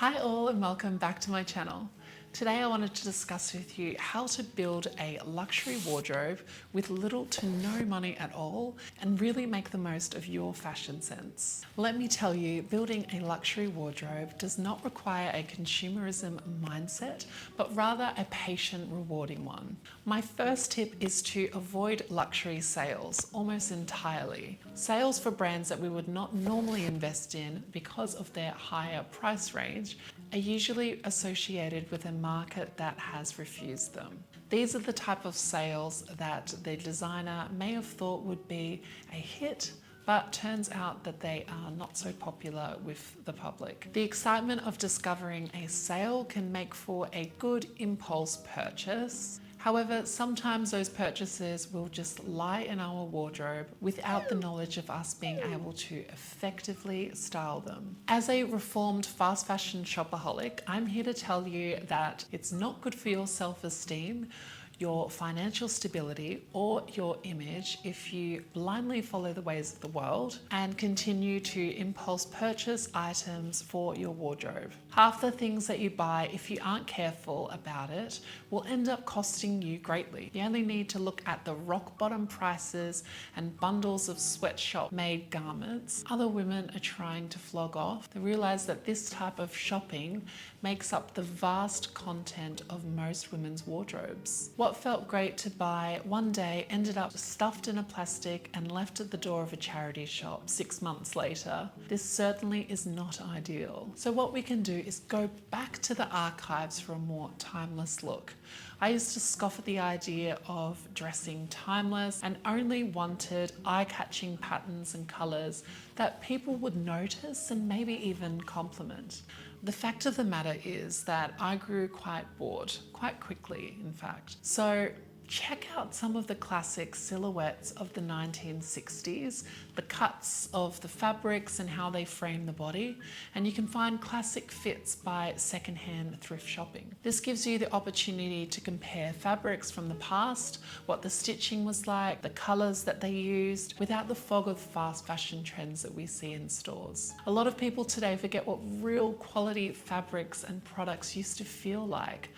Hi all and welcome back to my channel. Today I wanted to discuss with you how to build a luxury wardrobe with little to no money at all and really make the most of your fashion sense. Let me tell you, building a luxury wardrobe does not require a consumerism mindset, but rather a patient, rewarding one. My first tip is to avoid luxury sales almost entirely. Sales for brands that we would not normally invest in because of their higher price range are usually associated with a market that has refused them. These are the type of sales that the designer may have thought would be a hit, but turns out that they are not so popular with the public. The excitement of discovering a sale can make for a good impulse purchase. However, sometimes those purchases will just lie in our wardrobe without the knowledge of us being able to effectively style them. As a reformed fast fashion shopaholic, I'm here to tell you that it's not good for your self-esteem, your financial stability, or your image if you blindly follow the ways of the world and continue to impulse purchase items for your wardrobe. Half the things that you buy, if you aren't careful about it, will end up costing you greatly. You only need to look at the rock bottom prices and bundles of sweatshop made garments other women are trying to flog off to realize that this type of shopping makes up the vast content of most women's wardrobes. What felt great to buy one day ended up stuffed in a plastic and left at the door of a charity shop 6 months later. This certainly is not ideal. So what we can do is go back to the archives for a more timeless look. I used to scoff at the idea of dressing timeless and only wanted eye-catching patterns and colours that people would notice and maybe even compliment. The fact of the matter is that I grew quite bored, quite quickly in fact. So check out some of the classic silhouettes of the 1960s, the cuts of the fabrics and how they frame the body, and you can find classic fits by secondhand thrift shopping. This gives you the opportunity to compare fabrics from the past, what the stitching was like, the colors that they used, without the fog of fast fashion trends that we see in stores. A lot of people today forget what real quality fabrics and products used to feel like.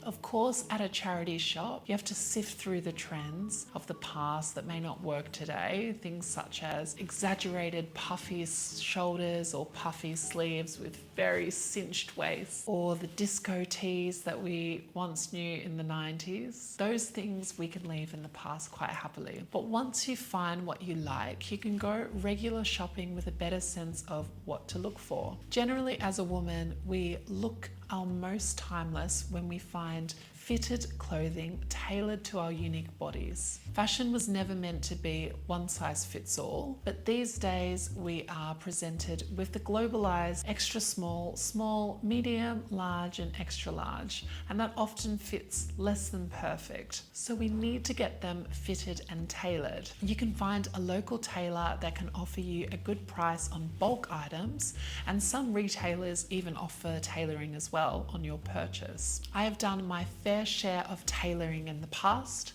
Of course, at a charity shop, you have to sift through the trends of the past that may not work today. Things such as exaggerated puffy shoulders or puffy sleeves with very cinched waists, or the disco tees that we once knew in the 90s. Those things we can leave in the past quite happily. But once you find what you like, you can go regular shopping with a better sense of what to look for. Generally, as a woman, we look our most timeless when we find fitted clothing tailored to our unique bodies. Fashion was never meant to be one size fits all, but these days we are presented with the globalized extra small, small, medium, large, and extra large, and that often fits less than perfect. So we need to get them fitted and tailored. You can find a local tailor that can offer you a good price on bulk items, and some retailers even offer tailoring as well on your purchase. I have done my fair share of tailoring in the past,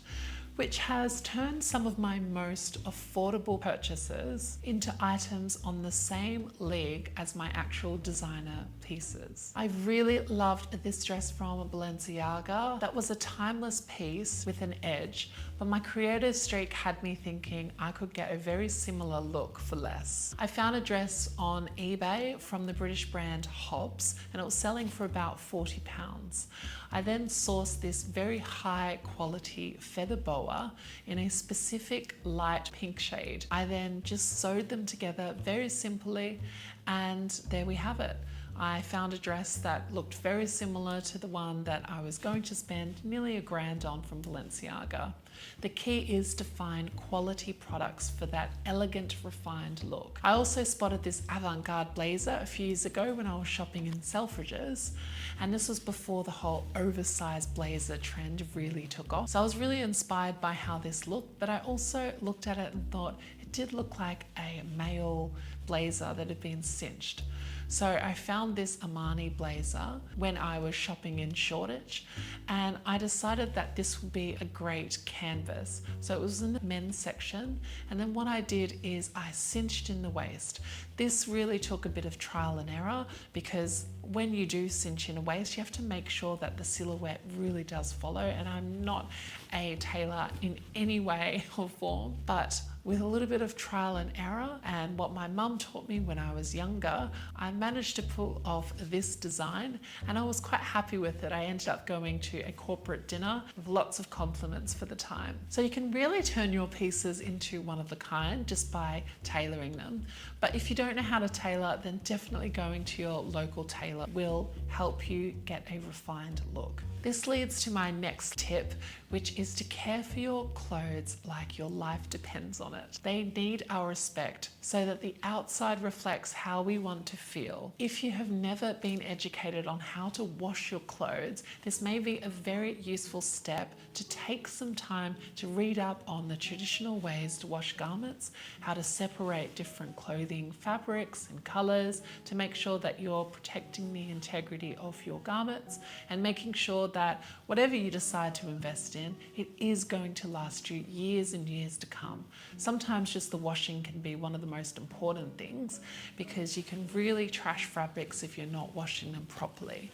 which has turned some of my most affordable purchases into items on the same league as my actual designer pieces. I really loved this dress from Balenciaga. That was a timeless piece with an edge, but my creative streak had me thinking I could get a very similar look for less. I found a dress on eBay from the British brand Hobbs, and it was selling for about £40. I then sourced this very high quality feather boa in a specific light pink shade. I then just sewed them together very simply, and there we have it. I found a dress that looked very similar to the one that I was going to spend nearly £1,000 on from Balenciaga. The key is to find quality products for that elegant, refined look. I also spotted this avant-garde blazer a few years ago when I was shopping in Selfridges, and this was before the whole oversized blazer trend really took off. So I was really inspired by how this looked, but I also looked at it and thought, it it did look like a male blazer that had been cinched. So I found this Armani blazer when I was shopping in Shoreditch, and I decided that this would be a great canvas. So it was in the men's section, and then what I did is I cinched in the waist. This really took a bit of trial and error, because when you do cinch in a waist, you have to make sure that the silhouette really does follow, and I'm not a tailor in any way or form, but with a little bit of trial and error and what my mum taught me when I was younger, I managed to pull off this design, and I was quite happy with it. I ended up going to a corporate dinner with lots of compliments for the time. So you can really turn your pieces into one of a kind just by tailoring them. But if you don't know how to tailor, then definitely going to your local tailor will help you get a refined look. This leads to my next tip, which is to care for your clothes like your life depends on it. They need our respect so that the outside reflects how we want to feel. If you have never been educated on how to wash your clothes, this may be a very useful step to take some time to read up on the traditional ways to wash garments, how to separate different clothing fabrics and colors to make sure that you're protecting the integrity of your garments and making sure that whatever you decide to invest in, it is going to last you years and years to come. Sometimes just the washing can be one of the most important things, because you can really trash fabrics if you're not washing them properly.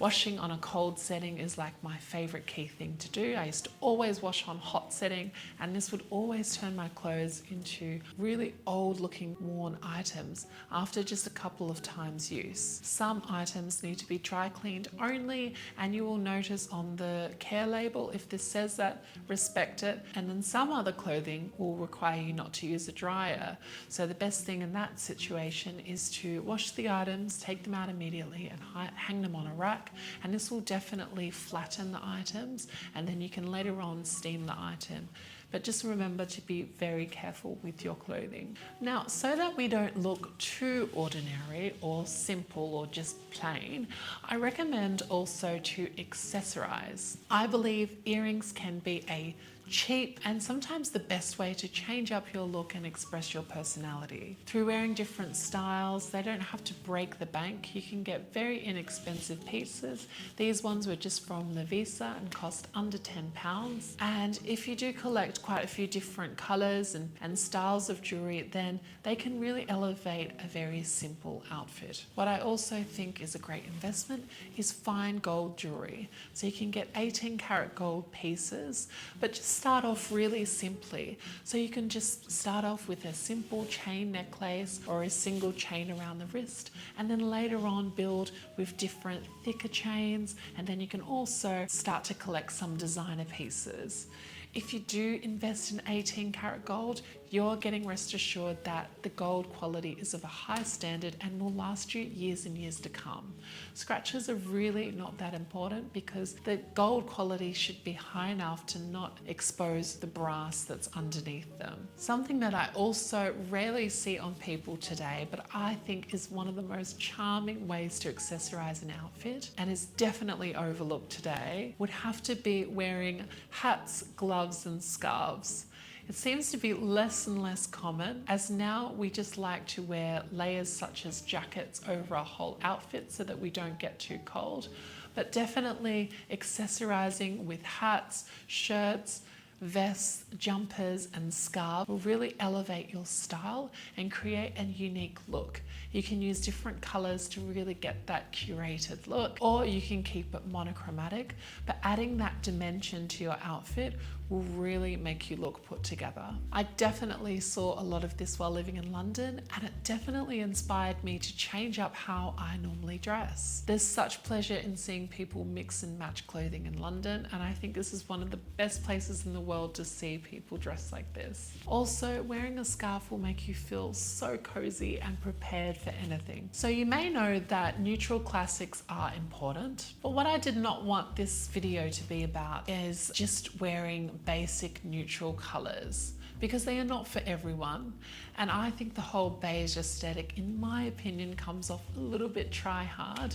Washing on a cold setting is like my favorite key thing to do. I used to always wash on hot setting, and this would always turn my clothes into really old looking worn items after just a couple of times use. Some items need to be dry cleaned only, and you will notice on the care label if this says that, respect it. And then some other clothing will require you not to use a dryer. So the best thing in that situation is to wash the items, take them out immediately and hang them on a rack. And this will definitely flatten the items, and then you can later on steam the item. But just remember to be very careful with your clothing. Now, so that we don't look too ordinary or simple or just plain, I recommend also to accessorize. I believe earrings can be a cheap and sometimes the best way to change up your look and express your personality. Through wearing different styles, they don't have to break the bank. You can get very inexpensive pieces. These ones were just from the Visa and cost under £10. And if you do collect quite a few different colors and styles of jewelry, then they can really elevate a very simple outfit. What I also think is a great investment is fine gold jewelry. So you can get 18 karat gold pieces, but just start off really simply. So you can just start off with a simple chain necklace or a single chain around the wrist, and then later on build with different thicker chains, and then you can also start to collect some designer pieces. If you do invest in 18 karat gold, you're getting rest assured that the gold quality is of a high standard and will last you years and years to come. Scratches are really not that important because the gold quality should be high enough to not expose the brass that's underneath them. Something that I also rarely see on people today, but I think is one of the most charming ways to accessorize an outfit and is definitely overlooked today, would have to be wearing hats, gloves, and scarves. It seems to be less and less common, as now we just like to wear layers such as jackets over our whole outfit so that we don't get too cold. But definitely accessorizing with hats, shirts, vests, jumpers, and scarves will really elevate your style and create a unique look. You can use different colors to really get that curated look, or you can keep it monochromatic, but adding that dimension to your outfit will really make you look put together. I definitely saw a lot of this while living in London, and it definitely inspired me to change up how I normally dress. There's such pleasure in seeing people mix and match clothing in London, and I think this is one of the best places in the world to see people dress like this. Also, wearing a scarf will make you feel so cozy and prepared for anything. So you may know that neutral classics are important, but what I did not want this video to be about is just wearing basic neutral colors, because they are not for everyone. And I think the whole beige aesthetic, in my opinion, comes off a little bit try hard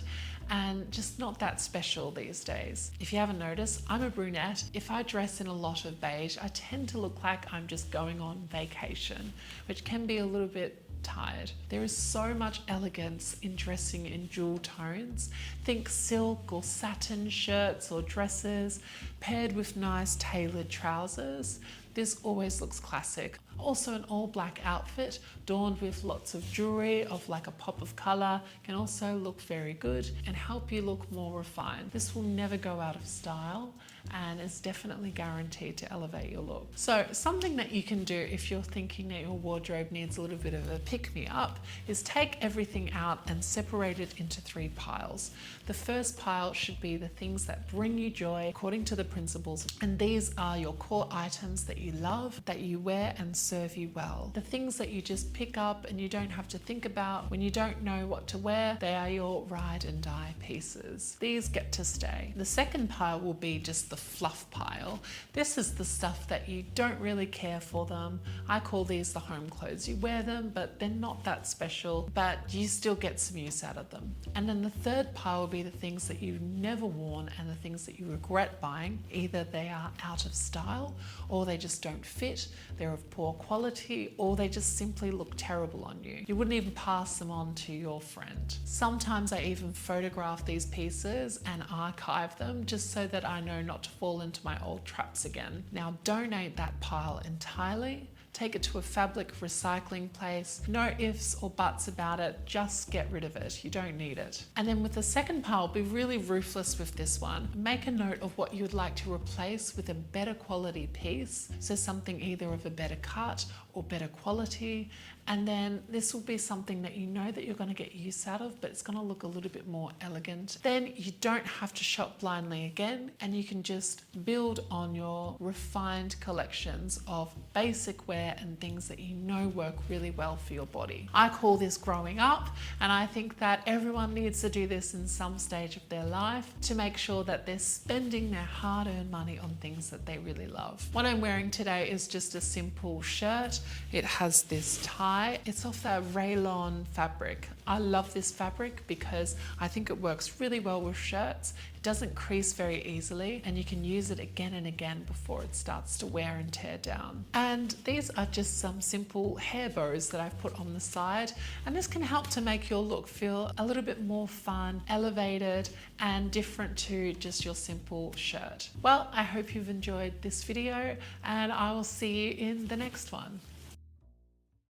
and just not that special these days. If you haven't noticed, I'm a brunette. If I dress in a lot of beige, I tend to look like I'm just going on vacation, which can be a little bit tired. There is so much elegance in dressing in jewel tones. Think silk or satin shirts or dresses paired with nice tailored trousers. This always looks classic. Also, an all black outfit adorned with lots of jewelry of like a pop of color can also look very good and help you look more refined. This will never go out of style and is definitely guaranteed to elevate your look. So something that you can do if you're thinking that your wardrobe needs a little bit of a pick-me-up is take everything out and separate it into 3 piles. The first pile should be the things that bring you joy according to the principles, and these are your core items that you love, that you wear and serve you well. The things that you just pick up and you don't have to think about when you don't know what to wear, they are your ride and die pieces. These get to stay. The second pile will be just the fluff pile. This is the stuff that you don't really care for them. I call these the home clothes. You wear them, but they're not that special, but you still get some use out of them. And then the third pile will be the things that you've never worn and the things that you regret buying. Either they are out of style, or they just don't fit, they're of poor quality, or they just simply look terrible on you. You wouldn't even pass them on to your friend. Sometimes I even photograph these pieces and archive them just so that I know not to fall into my old traps again. Now, donate that pile entirely. Take it to a fabric recycling place. No ifs or buts about it, just get rid of it. You don't need it. And then with the second pile, be really ruthless with this one. Make a note of what you would like to replace with a better quality piece. So something either of a better cut or better quality. And then this will be something that you know that you're going to get use out of, but it's going to look a little bit more elegant. Then you don't have to shop blindly again, and you can just build on your refined collections of basic wear and things that you know work really well for your body. I call this growing up, and I think that everyone needs to do this in some stage of their life to make sure that they're spending their hard-earned money on things that they really love. What I'm wearing today is just a simple shirt. It has this tie. It's off that rayon fabric. I love this fabric because I think it works really well with shirts. It doesn't crease very easily, and you can use it again and again before it starts to wear and tear down. And these are just some simple hair bows that I've put on the side, and this can help to make your look feel a little bit more fun, elevated, and different to just your simple shirt. Well, I hope you've enjoyed this video, and I will see you in the next one.